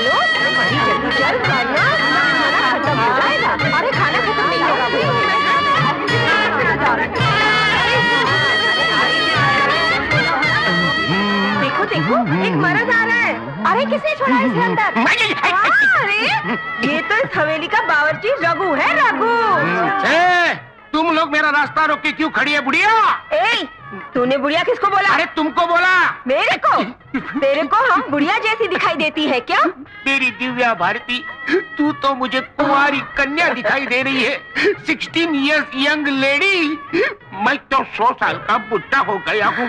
चलो, जल्दी चल, खाना खत्म हो जाएगा। अरे खाना खत्म नहीं होगा भाई। देखो देखो, एक मर्द आ रहा है। अरे किसने छोड़ा इसे अंदर? अरे ये तो इस हवेली का बावर्ची रघु है, रघु। तुम लोग मेरा रास्ता रोक के क्यों खड़ी है बुढ़िया? ए, तूने बुढ़िया किसको बोला? अरे तुमको बोला। मेरे को? तेरे को हम बुढ़िया जैसी दिखाई देती है क्या? मेरी दिव्या भारती, तू तो मुझे कुंवारी कन्या दिखाई दे रही है। 16 इयर्स यंग लेडी। मैं तो 100 साल का बुढ़ा हो गया हूँ।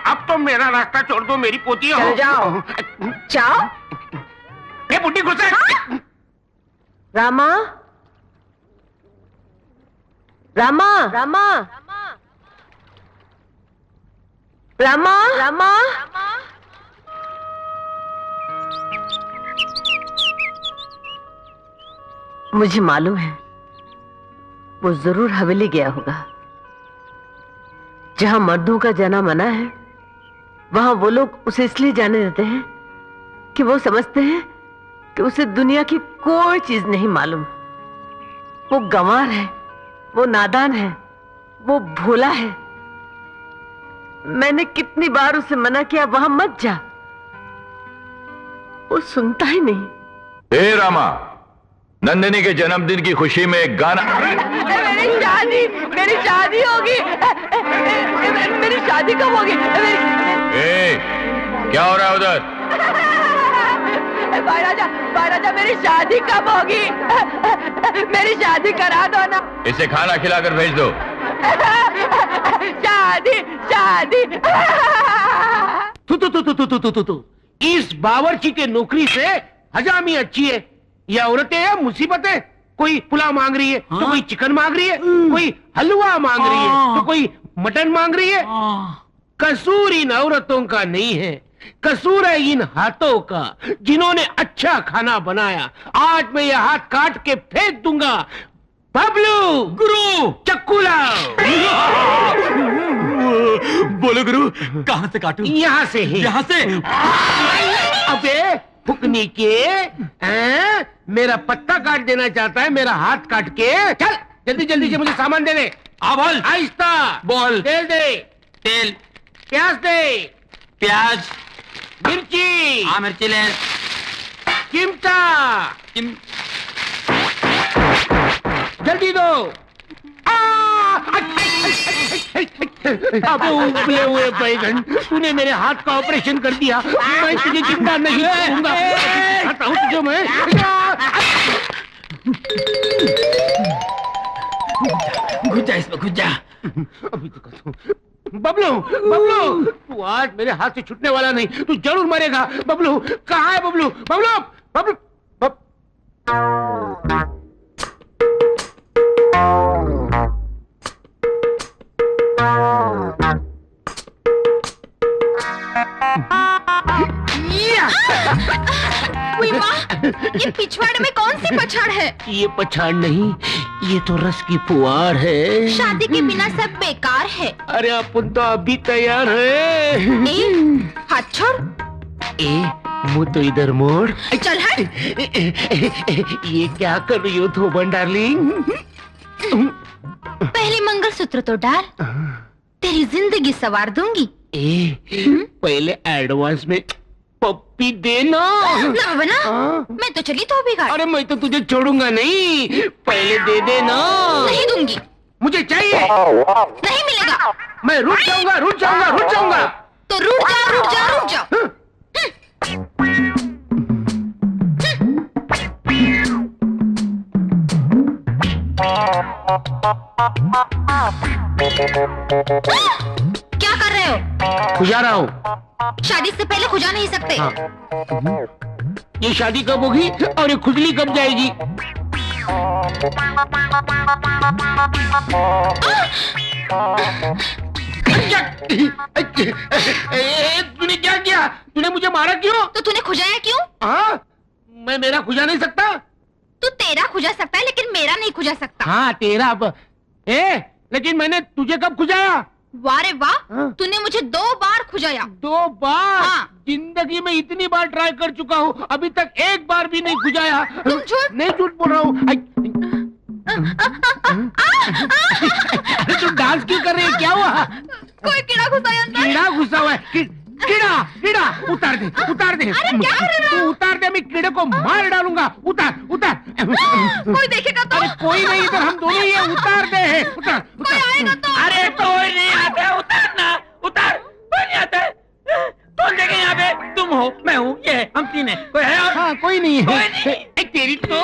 अब तो मेरा रास्ता छोड़ दो मेरी पोती हो। चल जाओ। जाओ। ये बुढ़ी घुसे। रामा, रामा, रामा, रामा, रामा। मुझे मालूम है वो जरूर हवेली गया होगा। जहां मर्दों का जाना मना है, वहां वो लोग उसे इसलिए जाने देते हैं कि वो समझते हैं कि उसे दुनिया की कोई चीज नहीं मालूम। वो गंवार है, वो नादान है, वो भोला है। मैंने कितनी बार उसे मना किया वहां मत जा, वो सुनता ही नहीं। हे रामा, नंदिनी के जन्मदिन की खुशी में एक गाना। मेरी शादी होगी। मेरी शादी कब होगी? क्या हो रहा है उधर? महाराजा मेरी शादी कब होगी? मेरी शादी करा दो ना। इसे खाना खिलाकर भेज दो। शादी शादी। तू इस बावर्ची के नौकरी से हजामी अच्छी है। ये औरतें हैं मुसीबत है। कोई पुलाव मांग रही है तो कोई चिकन मांग रही है, कोई हलवा मांग रही है तो कोई मटन मांग रही है। कसूर इन औरतों का नहीं है, कसूर है इन हाथों का जिन्होंने अच्छा खाना बनाया। आज मैं ये हाथ काट के फेंक दूंगा। बबलू, गुरु, चक्कू लाओ। बोलो गुरु, कहां से काटूं? यहाँ से ही। यहाँ से? अबे फुकनी के मेरा पत्ता काट देना चाहता है, मेरा हाथ काट के। चल जल्दी जल्दी से मुझे सामान दे दे। बोल। आहिस्ता बोल। तेल दे। तेल। प्याज दे। प्याज। मिर्ची। हाँ मिर्ची ले। चिमटा। जल्दी दो। अबे उबले हुए बैगन, तूने मेरे हाथ का ऑपरेशन कर दिया। मैं तुझे जिंदा नहीं छोड़ूंगा। खाता हूँ तुझे मैं। घुस जा इसमें, घुस जा। अभी तो कहता हूँ। बबलू, बबलू, तू आज मेरे हाथ से छूटने वाला नहीं। तू जरूर मरेगा। बबलू कहाँ है? बबलू, बबलू, बबलू, ये पिछवाड़ में कौन सी पछाड़ है? ये पछाड़ नहीं, ये तो रस की फुहार है। शादी के बिना सब बेकार है। अरे अपन तो अभी तैयार है। हाथ छोड़। मुँह तो इधर मोड़। चल हट। ये क्या कर रही हो थोबन डार्लिंग? पहले मंगलसूत्र तो डाल, तेरी जिंदगी संवार दूंगी। पहले एडवांस में पप्पी देना। ना बना, मैं तो चली तो भी। अरे मैं तो तुझे छोड़ूंगा नहीं, पहले दे देना। नहीं दूंगी। मुझे चाहिए। नहीं मिलेगा। मैं रुक जाऊंगा, रुक जाऊंगा, रुक जाऊंगा। तो रुक जाओ, रुक जाओ, रुक जाओ। क्या कर रहे हो? खुजा रहा हूँ। शादी से पहले खुजा नहीं सकते। हाँ। ये शादी कब होगी और ये खुजली कब जाएगी? तूने क्या किया? तूने मुझे मारा क्यों? तो तूने खुजाया क्यों? हाँ, मैं मेरा खुजा नहीं सकता। तू तेरा खुजा सकता है लेकिन मेरा नहीं खुजा सकता। हाँ तेरा। लेकिन मैंने तुझे कब खुजाया? वाह रे वाह, हाँ। तूने मुझे 2 बार खुजाया। 2 बार? हाँ। जिंदगी में इतनी बार ट्राई कर चुका हूँ, अभी तक एक बार भी नहीं खुजाया। तुम झूठ। नहीं झूठ बोल रहा हूँ। अरे तुम डांस क्यों कर रही है? क्या हुआ? कोई कीड़ा घुसा है अंदर। कीड़ा घुसा हुआ है? कीड़ा कीड़ा उतार दे, उतार दे। अरे क्या कर रहे हो? तू उतार दे, मैं कीड़े को मार डालूंगा। उतार उतार। कोई देखेगा तो? अरे कोई नहीं, इधर हम दोनों ही है। उतार दे, उतार कोई आएगा तो? अरे कोई नहीं आता, उतारना, उतार, कोई नहीं आता। कौन देखे यहाँ पे? तुम हो, मैं हूँ, ये है, हम 3 हैं। कोई है और? हाँ, कोई नहीं है। कोई नहीं। तेरी तो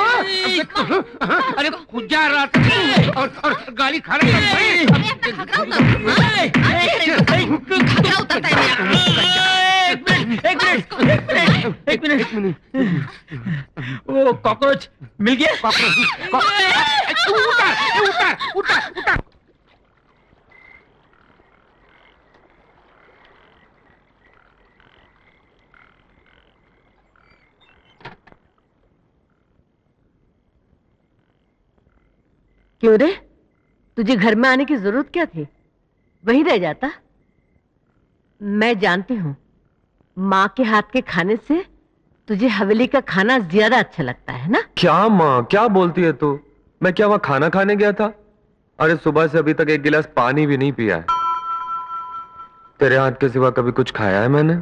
अरे खुजा रहा था और गाली खा रहा था। अरे अपना घघरा उतार। घघरा उतारता है मेरा। एक मिनट। वो कॉकरोच मिल गया? उतार उतार उतार उतार। क्यों रे, तुझे घर में आने की जरूरत क्या थी? वहीं रह जाता। मैं जानती हूँ, माँ के हाथ के खाने से तुझे हवेली का खाना ज्यादा अच्छा लगता है ना? क्या माँ, क्या बोलती है तू? मैं क्या वहां खाना खाने गया था? अरे सुबह से अभी तक एक गिलास पानी भी नहीं पिया है। तेरे हाथ के सिवा कभी कुछ खाया है मैंने?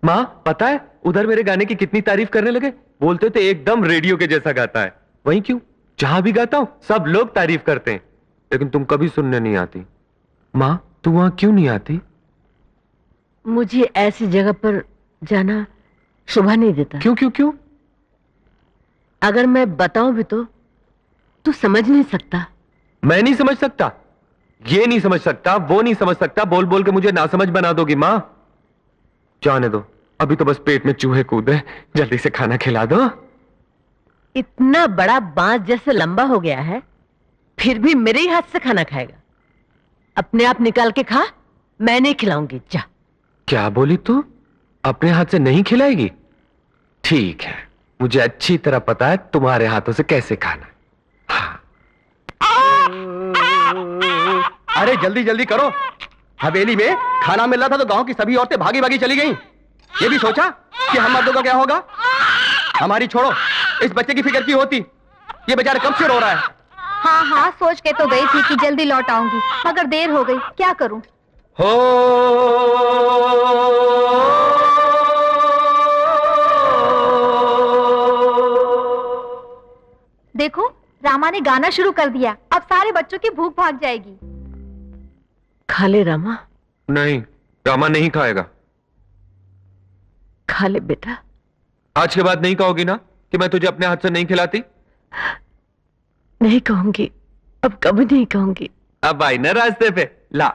माँ पता है, उधर मेरे गाने की कितनी तारीफ करने लगे। बोलते थे एकदम रेडियो के जैसा गाता है। वहीं क्यों, जहां भी गाता हूं सब लोग तारीफ करते हैं, लेकिन तुम कभी सुनने नहीं आती। माँ तू वहां क्यों नहीं आती? मुझे ऐसी जगह पर जाना शोभा नहीं देता। क्यों क्यों क्यों? अगर मैं बताऊं भी तो तू समझ नहीं सकता। मैं नहीं समझ सकता, ये नहीं समझ सकता, वो नहीं समझ सकता, बोल बोल के मुझे ना समझ बना दोगी माँ। जाने दो, अभी तो बस पेट में चूहे कूदे, जल्दी से खाना खिला दो। इतना बड़ा बांस जैसे लंबा हो गया है, फिर भी मेरे ही हाथ से खाना खाएगा। अपने आप निकाल के खा, मैं नहीं खिलाऊंगी। जा। क्या बोली तू? अपने हाथ से नहीं खिलाएगी? ठीक है, मुझे अच्छी तरह पता है तुम्हारे हाथों से कैसे खाना। हाँ। अरे जल्दी जल्दी करो, हवेली में खाना मिल रहा था तो गांव की सभी औरतें भागी भागी चली गईं। ये भी सोचा कि हम मर्दों का क्या होगा? हमारी छोड़ो, इस बच्चे की फिक्र क्यों होती? ये बेचारा कब से रो रहा है। हाँ हाँ, सोच के तो गई थी कि जल्दी लौट आऊंगी, मगर देर हो गई। क्या करूं? हो देखो, रामा ने गाना शुरू कर दिया। अब सारे बच्चों की भूख भाग जाएगी। खा ले रामा। नहीं, रामा नहीं खाएगा। खा ले बेटा। आज के बाद नहीं कहोगी ना कि मैं तुझे अपने हाथ से नहीं खिलाती? नहीं कहूंगी, अब कभी नहीं कहूंगी। अब आई ना रास्ते पे, ला।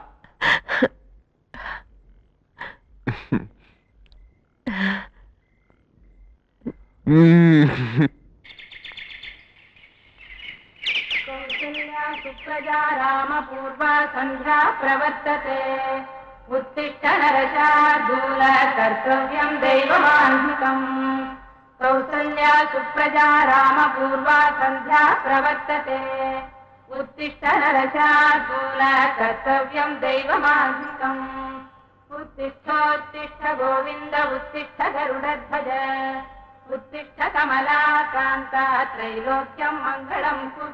सुप्रजा राम पूर्वा संध्या प्रवर्तते उत्तिष्ठ नरशार्दूल कर्तव्यं दैवमान्विकम्। कौसल्या सुप्रजा राम पूर्वा संध्या प्रवर्तते उत्तिष्ठ नरशार्दूल कर्तव्यं दैवमान्विकम्। उत्तिष्ठोत्तिष्ठ गोविन्द उत्तिष्ठ गरुडध्वज उत्तिष्ठ कमलाकान्ता त्रैलोक्यं मङ्गलं कुरु।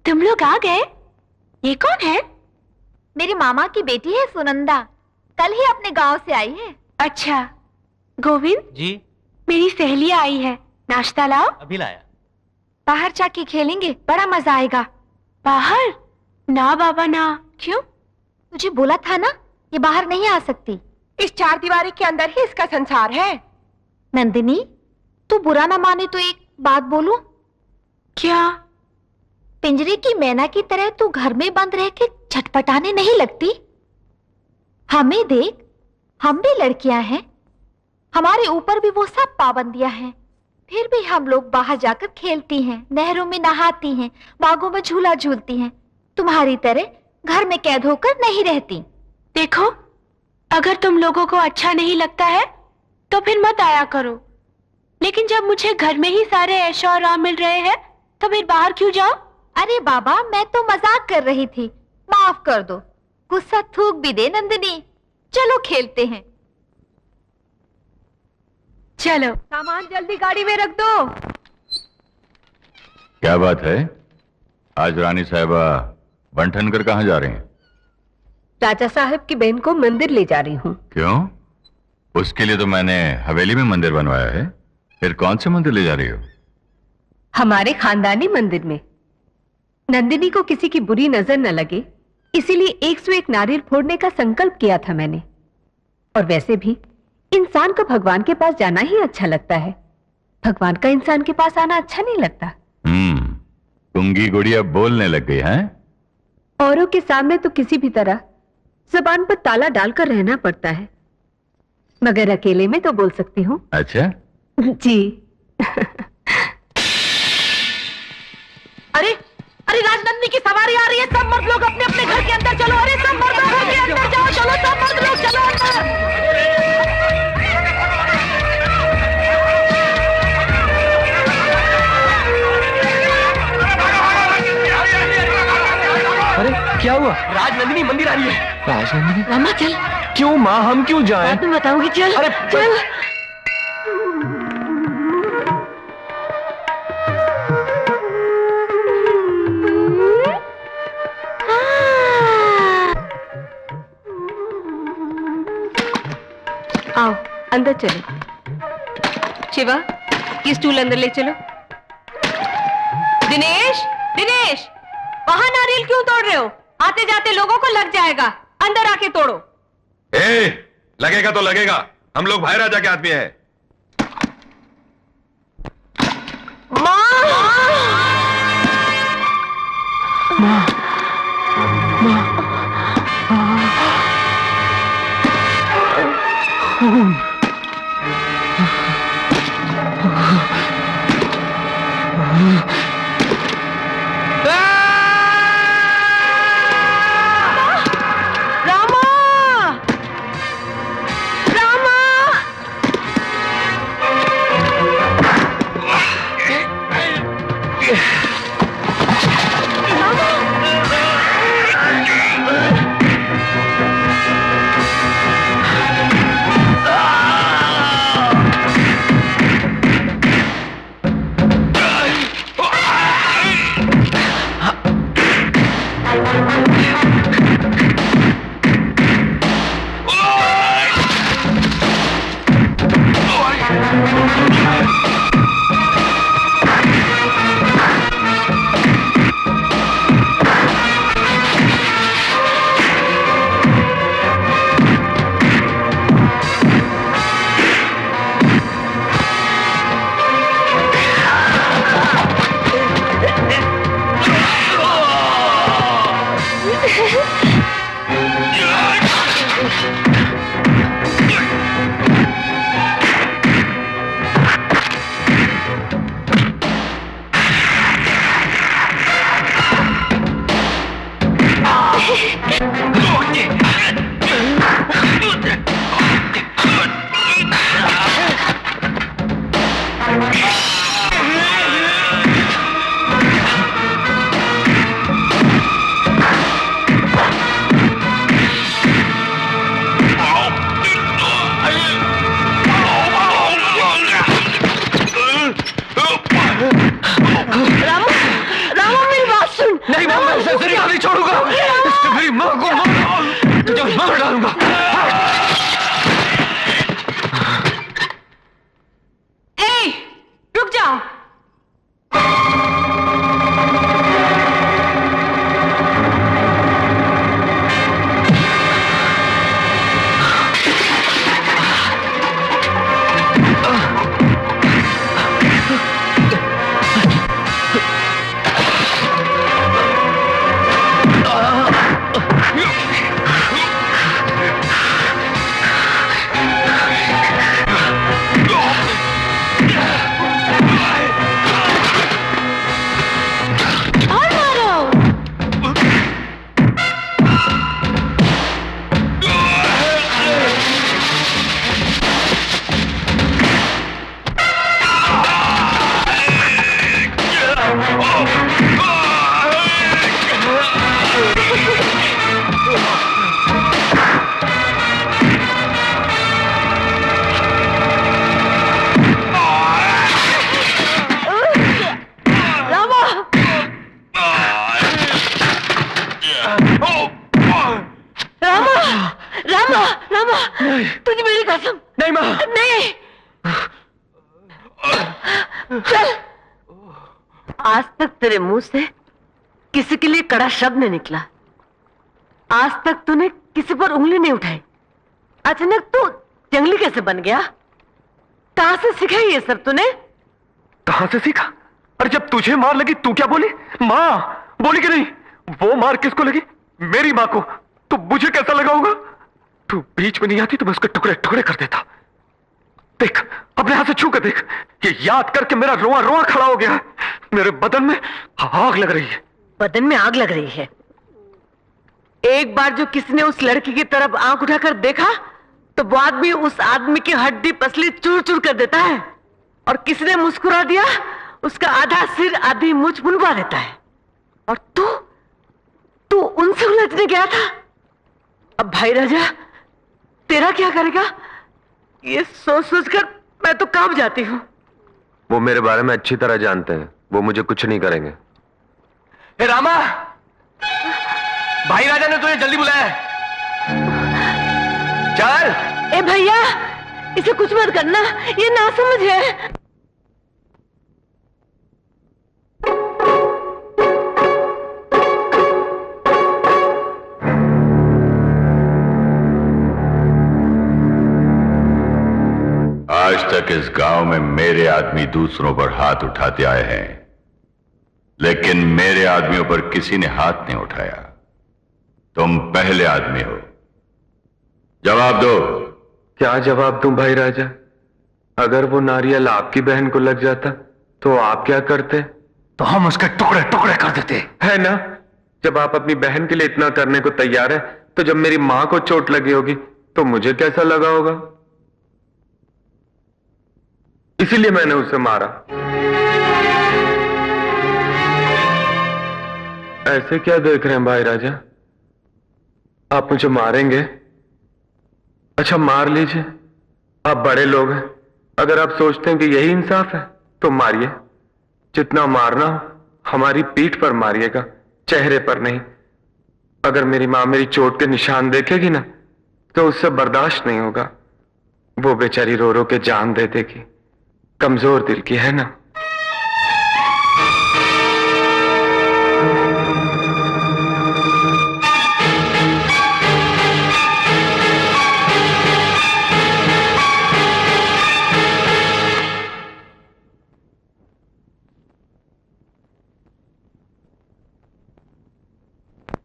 तुम लोग आ गए? ये कौन है? मेरी मामा की बेटी है सुनंदा, कल ही अपने गांव से आई है। अच्छा, गोविंद जी, मेरी सहेलियां आई है, नाश्ता लाओ। अभी लाया। बाहर जाके खेलेंगे, बड़ा मजा आएगा। बाहर? ना बाबा ना। क्यों? तुझे बोला था ना, ये बाहर नहीं आ सकती। इस 4 दीवारी के अंदर ही इसका संसार है। नंदिनी, तू बुरा ना माने तो एक बात बोलूं? क्या? पिंजरे की मैना की तरह तू घर में बंद रह के छटपटाने नहीं लगती? हमें देख, हम भी लड़कियां हैं, हमारे ऊपर भी वो सब पाबंदियां हैं, फिर भी हम लोग बाहर जाकर खेलती हैं, नहरों में नहाती हैं, बागों में झूला झूलती हैं। तुम्हारी तरह घर में कैद होकर नहीं रहती। देखो, अगर तुम लोगों को अच्छा नहीं लगता है तो फिर मत आया करो, लेकिन जब मुझे घर में ही सारे ऐशो आराम मिल रहे हैं तो फिर बाहर क्यों जाओ? अरे बाबा, मैं तो मजाक कर रही थी, माफ कर दो। गुस्सा थूक भी दे नंदिनी, चलो खेलते हैं। चलो। सामान जल्दी गाड़ी में रख दो। क्या बात है, आज रानी साहिबा बंठन कर कहाँ जा रही हैं? चाचा साहब की बहन को मंदिर ले जा रही हूँ। क्यों? उसके लिए तो मैंने हवेली में मंदिर बनवाया है। फिर कौन से मंदिर ले जा रही हो? हमारे खानदानी मंदिर में। नंदिनी को किसी की बुरी नजर न लगे, इसीलिए 101 नारियल फोड़ने का संकल्प किया था मैंने। और वैसे भी इंसान को भगवान के पास जाना ही अच्छा लगता है, भगवान का इंसान के पास आना अच्छा नहीं लगता। कुंगी गुड़िया बोलने लग गई हैं? औरों के सामने तो किसी भी तरह जबान पर ताला डालकर रहना पड़ता है, मगर अकेले में तो बोल सकती हूँ। अच्छा जी। अरे अरे, राजनंदिनी की सवारी आ रही है, सब मर्द लोग अपने अपने घर के अंदर चलो। अरे सब मर्द लोग घर के अंदर जाओ, चलो सब मर्द लोग चलो अंदर। अरे क्या हुआ? राजनंदिनी मंदिर आ रही है। राजनंदिनी? रामा चल। क्यों माँ, हम क्यों जाएं? बाद में बताऊंगी, चल। अरे चल। आओ अंदर चलो। शिवा, ये स्टूल अंदर ले चलो। दिनेश, दिनेश, वहां नारियल क्यों तोड़ रहे हो? आते जाते लोगों को लग जाएगा, अंदर आके तोड़ो। लगेगा तो लगेगा, हम लोग भाई राजा के आदमी हैं। चल। आज तक तेरे मुंह से किसी के लिए कड़ा शब्द नहीं निकला। आज तक तूने किसी पर उंगली नहीं उठाई। अचानक तू जंगली कैसे बन गया? कहां से सीखा ये सब तूने? कहां से सीखा? अरे जब तुझे मार लगी तू क्या बोली? माँ बोली कि नहीं? वो मार किसको लगी? मेरी माँ को। तो मुझे कैसा लगा होगा? तू बीच में नहीं आती तो मैं उसके टुकड़े टुकड़े कर देता। देख अपने हाथ से छू कर देख, ये याद करके मेरा रोआ रोआ खड़ा हो गया है। मेरे बदन में आग लग रही है। बदन में आग लग रही है? एक बार जो किसी ने उस लड़की की तरफ आंख उठाकर देखा तो वो आदमी उस आदमी की हड्डी पसली चूर चूर कर देता है, और किसी ने मुस्कुरा दिया उसका आधा सिर आधी मुझ मुनवा देता है। और तू उनसे उलझने गया था। अब भाई राजा तेरा क्या करेगा? ये सोच सोच कर मैं तो कांप जाती हूँ। वो मेरे बारे में अच्छी तरह जानते हैं, वो मुझे कुछ नहीं करेंगे। हे रामा, भाई राजा ने तुझे जल्दी बुलाया है। चल। ए भैया इसे कुछ मत करना, ये नासमझ है। आज तक इस गांव में मेरे आदमी दूसरों पर हाथ उठाते आए हैं, लेकिन मेरे आदमियों पर किसी ने हाथ नहीं उठाया। तुम पहले आदमी हो। जवाब दो। क्या जवाब दूं भाई राजा? अगर वो नारियल आपकी बहन को लग जाता तो आप क्या करते? तो हम उसके टुकड़े टुकड़े कर देते, है ना? जब आप अपनी बहन के लिए इतना करने को तैयार है, तो जब मेरी मां को चोट लगी होगी तो मुझे कैसा लगा होगा? इसीलिए मैंने उसे मारा। ऐसे क्या देख रहे हैं भाई राजा? आप मुझे मारेंगे? अच्छा मार लीजिए, आप बड़े लोग हैं। अगर आप सोचते हैं कि यही इंसाफ है तो मारिए। जितना मारना हो हमारी पीठ पर मारिएगा, चेहरे पर नहीं। अगर मेरी मां मेरी चोट के निशान देखेगी ना तो उससे बर्दाश्त नहीं होगा। वो बेचारी रो रो के जान दे देगी। कमजोर दिल की है ना।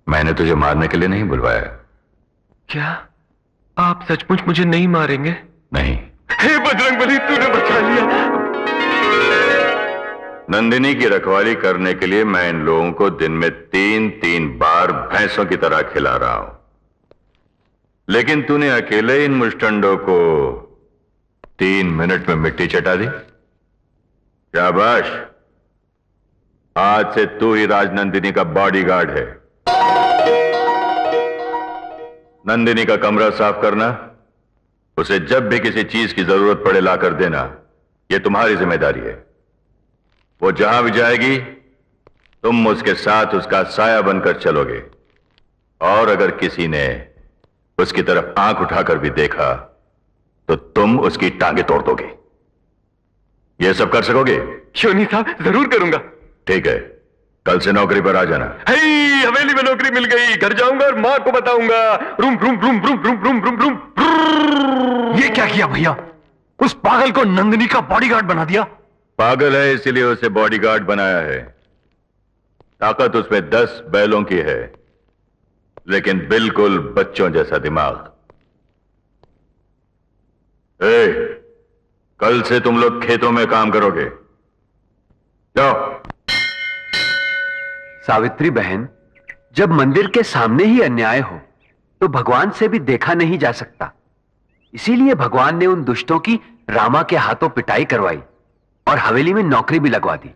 मैंने तुझे मारने के लिए नहीं बुलवाया। क्या आप सचमुच मुझे नहीं मारेंगे? नहीं। हे बजरंगबली, तूने बचा लिया। नंदिनी की रखवाली करने के लिए मैं इन लोगों को दिन में 3-3 बार भैंसों की तरह खिला रहा हूं, लेकिन तूने अकेले इन मुष्टंडों को 3 मिनट में मिट्टी चटा दी। शाबाश, आज से तू ही राजनंदिनी का बॉडीगार्ड है। नंदिनी का कमरा साफ करना, उसे जब भी किसी चीज की जरूरत पड़े लाकर देना, यह तुम्हारी जिम्मेदारी है। वो जहां भी जाएगी तुम उसके साथ उसका साया बनकर चलोगे, और अगर किसी ने उसकी तरफ आंख उठाकर भी देखा तो तुम उसकी टांगे तोड़ दोगे। यह सब कर सकोगे? क्यों नहीं साहब, जरूर करूंगा। ठीक है, कल से नौकरी पर आ जाना। हवेली में नौकरी मिल गई, घर जाऊंगा और मां को बताऊंगा। Room room room room room room room room. ये क्या किया भैया? उस पागल को नंदिनी का बॉडीगार्ड बना दिया। पागल है इसीलिए उसे बॉडीगार्ड बनाया है। ताकत उसमें 10 बैलों की है, लेकिन बिल्कुल बच्चों जैसा दिमाग। कल से तुम लोग खेतों में काम करोगे। जाओ। सावित्री बहन, जब मंदिर के सामने ही अन्याय हो तो भगवान से भी देखा नहीं जा सकता। इसीलिए भगवान ने उन दुष्टों की रामा के हाथों पिटाई करवाई और हवेली में नौकरी भी लगवा दी।